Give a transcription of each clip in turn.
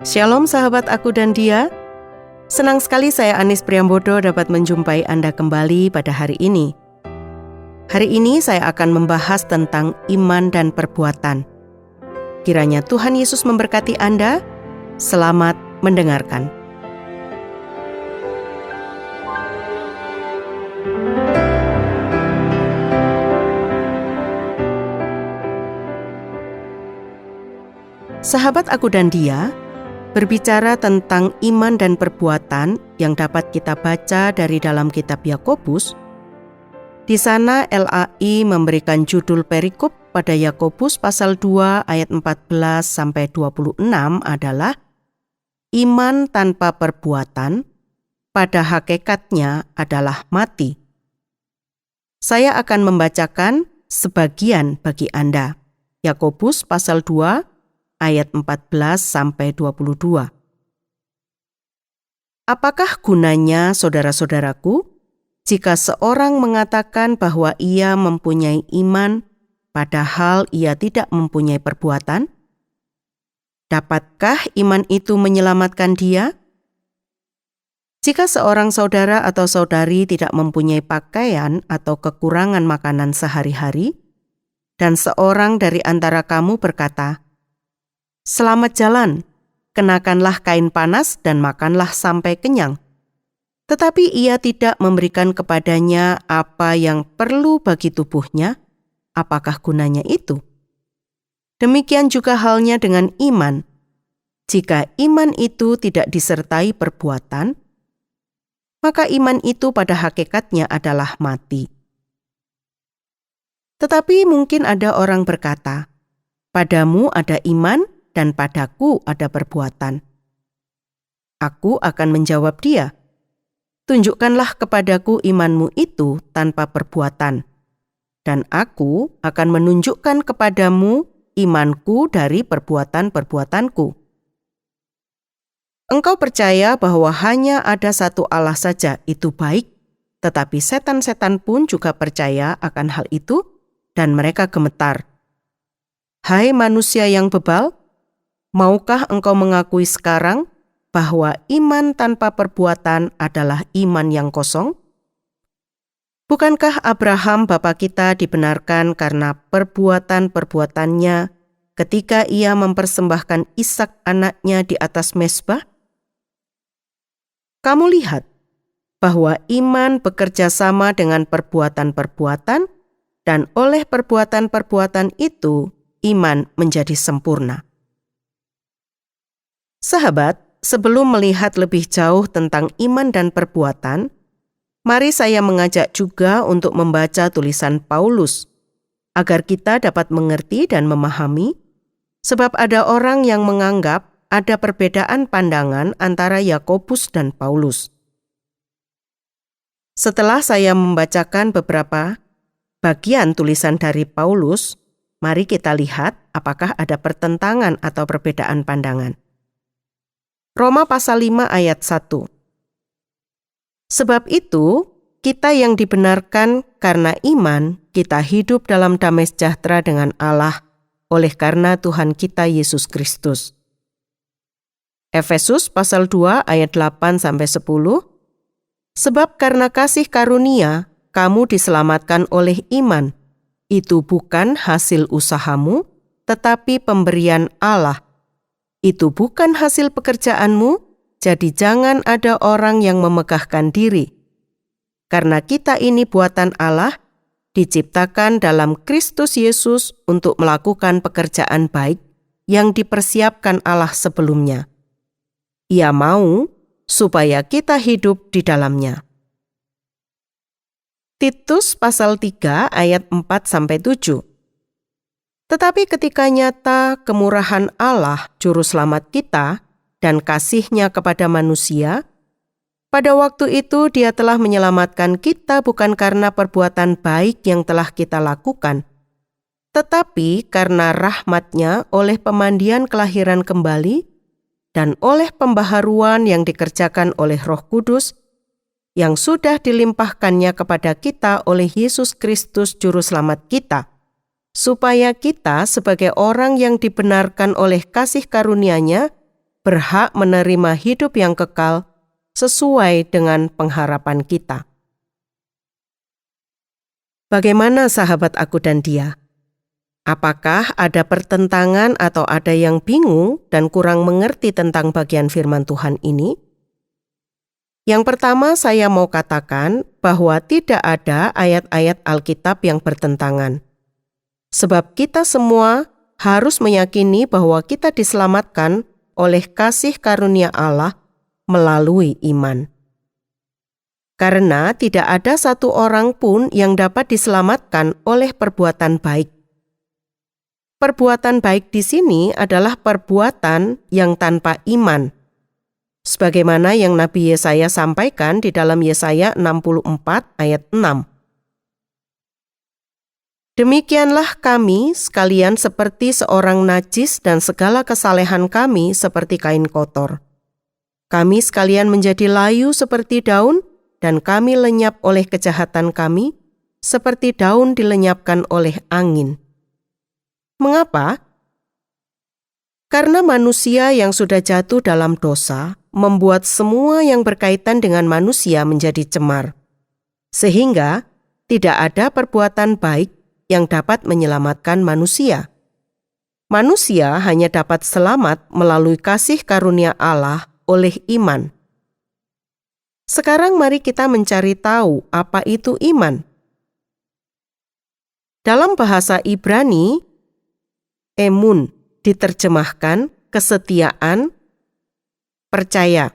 Shalom sahabat Aku dan Dia. Senang sekali saya Anis Priambodo dapat menjumpai Anda kembali pada hari ini. Hari ini saya akan membahas tentang iman dan perbuatan. Kiranya Tuhan Yesus memberkati Anda. Selamat mendengarkan. Sahabat Aku dan Dia, berbicara tentang iman dan perbuatan yang dapat kita baca dari dalam kitab Yakobus. Di sana LAI memberikan judul perikop pada Yakobus pasal 2 ayat 14 sampai 26 adalah iman tanpa perbuatan pada hakikatnya adalah mati. Saya akan membacakan sebagian bagi Anda. Yakobus pasal 2 ayat 14 sampai 22. Apakah gunanya, saudara-saudaraku, jika seorang mengatakan bahwa ia mempunyai iman, padahal ia tidak mempunyai perbuatan? Dapatkah iman itu menyelamatkan dia? Jika seorang saudara atau saudari tidak mempunyai pakaian atau kekurangan makanan sehari-hari, dan seorang dari antara kamu berkata, "Selamat jalan, kenakanlah kain panas dan makanlah sampai kenyang." Tetapi ia tidak memberikan kepadanya apa yang perlu bagi tubuhnya, apakah gunanya itu? Demikian juga halnya dengan iman. Jika iman itu tidak disertai perbuatan, maka iman itu pada hakikatnya adalah mati. Tetapi mungkin ada orang berkata, "Padamu ada iman, dan padaku ada perbuatan." Aku akan menjawab dia, "Tunjukkanlah kepadaku imanmu itu tanpa perbuatan, dan aku akan menunjukkan kepadamu imanku dari perbuatan-perbuatanku." Engkau percaya bahwa hanya ada satu Allah saja, itu baik, tetapi setan-setan pun juga percaya akan hal itu, dan mereka gemetar. Hai manusia yang bebal, maukah engkau mengakui sekarang bahwa iman tanpa perbuatan adalah iman yang kosong? Bukankah Abraham bapa kita dibenarkan karena perbuatan-perbuatannya ketika ia mempersembahkan Ishak anaknya di atas mezbah? Kamu lihat bahwa iman bekerja sama dengan perbuatan-perbuatan, dan oleh perbuatan-perbuatan itu iman menjadi sempurna. Sahabat, sebelum melihat lebih jauh tentang iman dan perbuatan, mari saya mengajak juga untuk membaca tulisan Paulus, agar kita dapat mengerti dan memahami, sebab ada orang yang menganggap ada perbedaan pandangan antara Yakobus dan Paulus. Setelah saya membacakan beberapa bagian tulisan dari Paulus, mari kita lihat apakah ada pertentangan atau perbedaan pandangan. Roma pasal 5 ayat 1. Sebab itu, kita yang dibenarkan karena iman, kita hidup dalam damai sejahtera dengan Allah oleh karena Tuhan kita Yesus Kristus. Efesus pasal 2 ayat 8-10. Sebab karena kasih karunia, kamu diselamatkan oleh iman. Itu bukan hasil usahamu, tetapi pemberian Allah. Itu bukan hasil pekerjaanmu, jadi jangan ada orang yang memegahkan diri. Karena kita ini buatan Allah, diciptakan dalam Kristus Yesus untuk melakukan pekerjaan baik yang dipersiapkan Allah sebelumnya. Ia mau supaya kita hidup di dalamnya. Titus pasal 3 ayat 4-7. Tetapi ketika nyata kemurahan Allah Juru Selamat kita dan kasih-Nya kepada manusia, pada waktu itu Dia telah menyelamatkan kita bukan karena perbuatan baik yang telah kita lakukan, tetapi karena rahmat-Nya oleh pemandian kelahiran kembali dan oleh pembaharuan yang dikerjakan oleh Roh Kudus yang sudah dilimpahkannya kepada kita oleh Yesus Kristus Juru Selamat kita, supaya kita sebagai orang yang dibenarkan oleh kasih karunia-Nya berhak menerima hidup yang kekal sesuai dengan pengharapan kita. Bagaimana sahabat aku dan dia? Apakah ada pertentangan atau ada yang bingung dan kurang mengerti tentang bagian firman Tuhan ini? Yang pertama, saya mau katakan bahwa tidak ada ayat-ayat Alkitab yang bertentangan. Sebab kita semua harus meyakini bahwa kita diselamatkan oleh kasih karunia Allah melalui iman. Karena tidak ada satu orang pun yang dapat diselamatkan oleh perbuatan baik. Perbuatan baik di sini adalah perbuatan yang tanpa iman. Sebagaimana yang Nabi Yesaya sampaikan di dalam Yesaya 64 ayat 6. Demikianlah kami sekalian seperti seorang najis dan segala kesalehan kami seperti kain kotor. Kami sekalian menjadi layu seperti daun dan kami lenyap oleh kejahatan kami seperti daun dilenyapkan oleh angin. Mengapa? Karena manusia yang sudah jatuh dalam dosa membuat semua yang berkaitan dengan manusia menjadi cemar. Sehingga tidak ada perbuatan baik yang dapat menyelamatkan manusia. Manusia hanya dapat selamat melalui kasih karunia Allah oleh iman. Sekarang mari kita mencari tahu apa itu iman. Dalam bahasa Ibrani, emun diterjemahkan kesetiaan, percaya.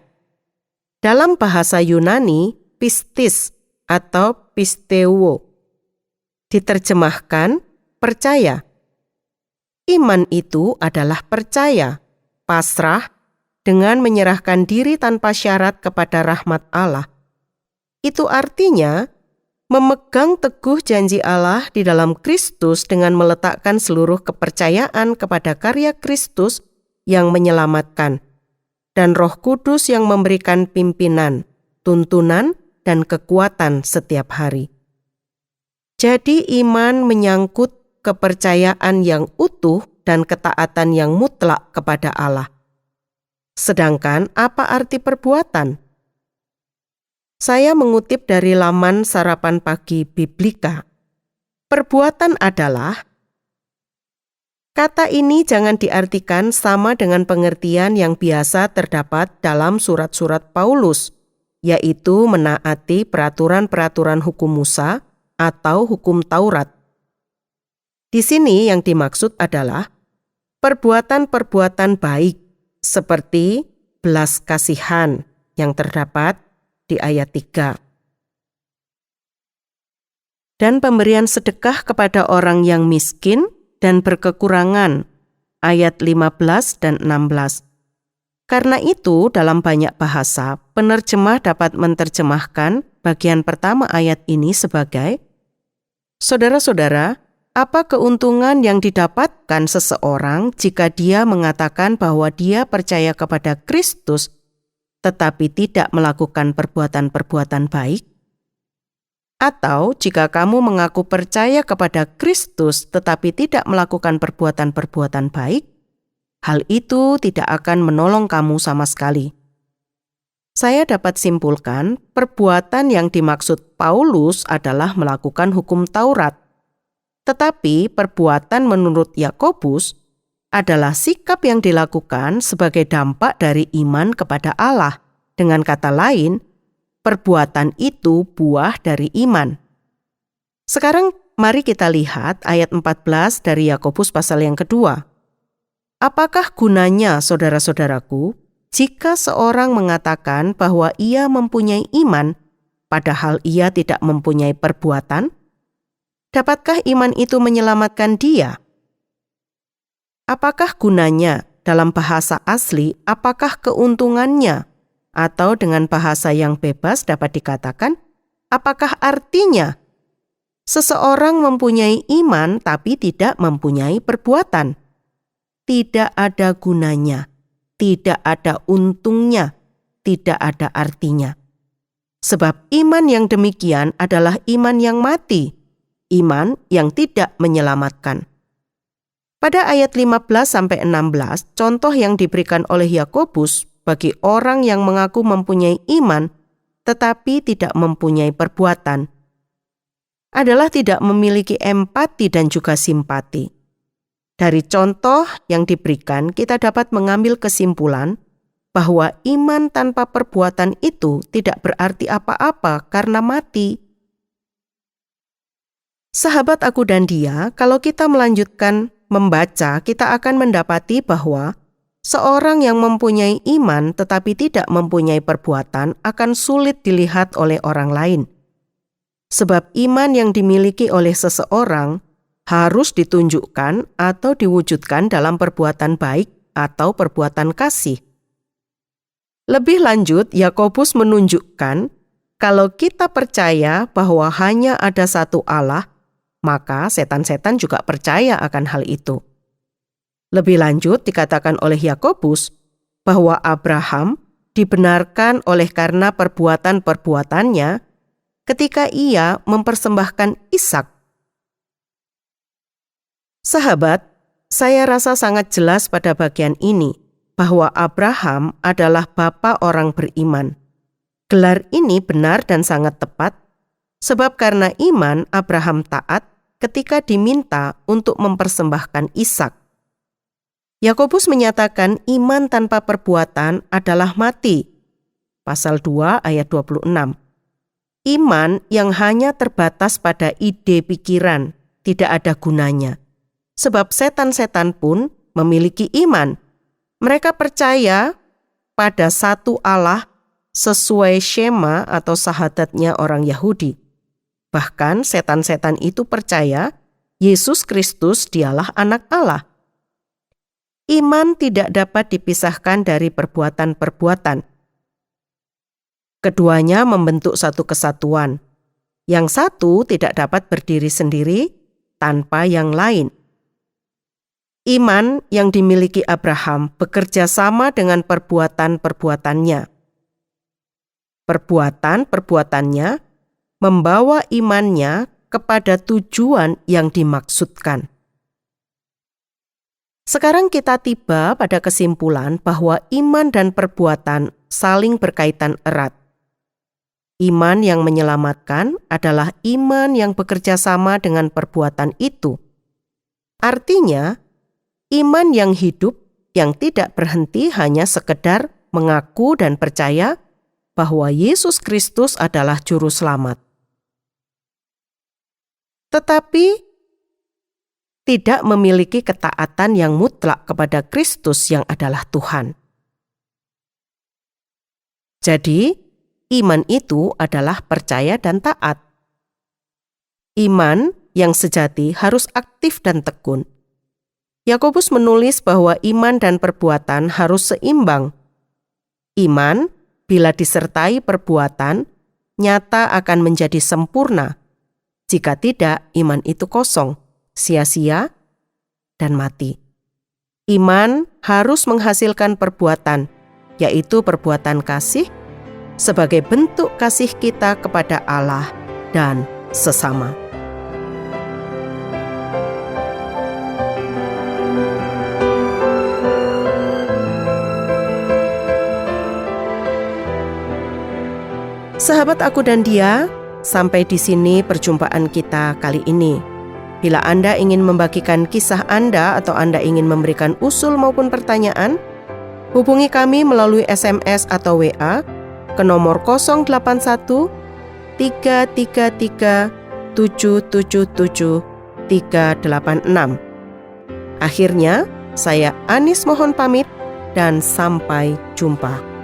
Dalam bahasa Yunani, pistis atau pisteuo diterjemahkan percaya. Iman itu adalah percaya, pasrah, dengan menyerahkan diri tanpa syarat kepada rahmat Allah. Itu artinya memegang teguh janji Allah di dalam Kristus dengan meletakkan seluruh kepercayaan kepada karya Kristus yang menyelamatkan, dan Roh Kudus yang memberikan pimpinan, tuntunan, dan kekuatan setiap hari. Jadi iman menyangkut kepercayaan yang utuh dan ketaatan yang mutlak kepada Allah. Sedangkan apa arti perbuatan? Saya mengutip dari laman Sarapan Pagi Biblika. Perbuatan adalah, kata ini jangan diartikan sama dengan pengertian yang biasa terdapat dalam surat-surat Paulus, yaitu menaati peraturan-peraturan hukum Musa atau hukum Taurat. Di sini yang dimaksud adalah perbuatan-perbuatan baik, seperti belas kasihan yang terdapat di ayat 3. Dan pemberian sedekah kepada orang yang miskin dan berkekurangan, ayat 15 dan 16. Karena itu, dalam banyak bahasa, penerjemah dapat menerjemahkan bagian pertama ayat ini sebagai, saudara-saudara, apa keuntungan yang didapatkan seseorang jika dia mengatakan bahwa dia percaya kepada Kristus tetapi tidak melakukan perbuatan-perbuatan baik? Atau jika kamu mengaku percaya kepada Kristus tetapi tidak melakukan perbuatan-perbuatan baik, hal itu tidak akan menolong kamu sama sekali. Saya dapat simpulkan, perbuatan yang dimaksud Paulus adalah melakukan hukum Taurat. Tetapi perbuatan menurut Yakobus adalah sikap yang dilakukan sebagai dampak dari iman kepada Allah. Dengan kata lain, perbuatan itu buah dari iman. Sekarang mari kita lihat ayat 14 dari Yakobus pasal yang kedua. Apakah gunanya, saudara-saudaraku, jika seorang mengatakan bahwa ia mempunyai iman, padahal ia tidak mempunyai perbuatan? Dapatkah iman itu menyelamatkan dia? Apakah gunanya? Dalam bahasa asli, apakah keuntungannya? Atau dengan bahasa yang bebas dapat dikatakan, apakah artinya? Seseorang mempunyai iman tapi tidak mempunyai perbuatan. Tidak ada gunanya, tidak ada untungnya, tidak ada artinya. Sebab iman yang demikian adalah iman yang mati, iman yang tidak menyelamatkan. Pada ayat 15-16, contoh yang diberikan oleh Yakobus bagi orang yang mengaku mempunyai iman tetapi tidak mempunyai perbuatan adalah tidak memiliki empati dan juga simpati. Dari contoh yang diberikan, kita dapat mengambil kesimpulan bahwa iman tanpa perbuatan itu tidak berarti apa-apa karena mati. Sahabat aku dan dia, kalau kita melanjutkan membaca, kita akan mendapati bahwa seorang yang mempunyai iman tetapi tidak mempunyai perbuatan akan sulit dilihat oleh orang lain. Sebab iman yang dimiliki oleh seseorang harus ditunjukkan atau diwujudkan dalam perbuatan baik atau perbuatan kasih. Lebih lanjut, Yakobus menunjukkan kalau kita percaya bahwa hanya ada satu Allah, maka setan-setan juga percaya akan hal itu. Lebih lanjut dikatakan oleh Yakobus bahwa Abraham dibenarkan oleh karena perbuatan-perbuatannya ketika ia mempersembahkan Ishak. Sahabat, saya rasa sangat jelas pada bagian ini bahwa Abraham adalah bapa orang beriman. Gelar ini benar dan sangat tepat, sebab karena iman Abraham taat ketika diminta untuk mempersembahkan Ishak. Yakobus menyatakan iman tanpa perbuatan adalah mati. Pasal 2 ayat 26. Iman yang hanya terbatas pada ide pikiran tidak ada gunanya. Sebab setan-setan pun memiliki iman. Mereka percaya pada satu Allah sesuai skema atau syahadatnya orang Yahudi. Bahkan setan-setan itu percaya Yesus Kristus dialah anak Allah. Iman tidak dapat dipisahkan dari perbuatan-perbuatan. Keduanya membentuk satu kesatuan. Yang satu tidak dapat berdiri sendiri tanpa yang lain. Iman yang dimiliki Abraham bekerja sama dengan perbuatan-perbuatannya. Perbuatan-perbuatannya membawa imannya kepada tujuan yang dimaksudkan. Sekarang kita tiba pada kesimpulan bahwa iman dan perbuatan saling berkaitan erat. Iman yang menyelamatkan adalah iman yang bekerja sama dengan perbuatan itu. Artinya, iman yang hidup yang tidak berhenti hanya sekedar mengaku dan percaya bahwa Yesus Kristus adalah juru selamat. Tetapi tidak memiliki ketaatan yang mutlak kepada Kristus yang adalah Tuhan. Jadi, iman itu adalah percaya dan taat. Iman yang sejati harus aktif dan tekun. Yakobus menulis bahwa iman dan perbuatan harus seimbang. Iman, bila disertai perbuatan, nyata akan menjadi sempurna. Jika tidak, iman itu kosong, sia-sia, dan mati. Iman harus menghasilkan perbuatan, yaitu perbuatan kasih, sebagai bentuk kasih kita kepada Allah dan sesama. Sahabat aku dan dia, sampai di sini perjumpaan kita kali ini. Bila Anda ingin membagikan kisah Anda atau Anda ingin memberikan usul maupun pertanyaan, hubungi kami melalui SMS atau WA ke nomor 081 333 777 386. Akhirnya, saya Anis mohon pamit dan sampai jumpa.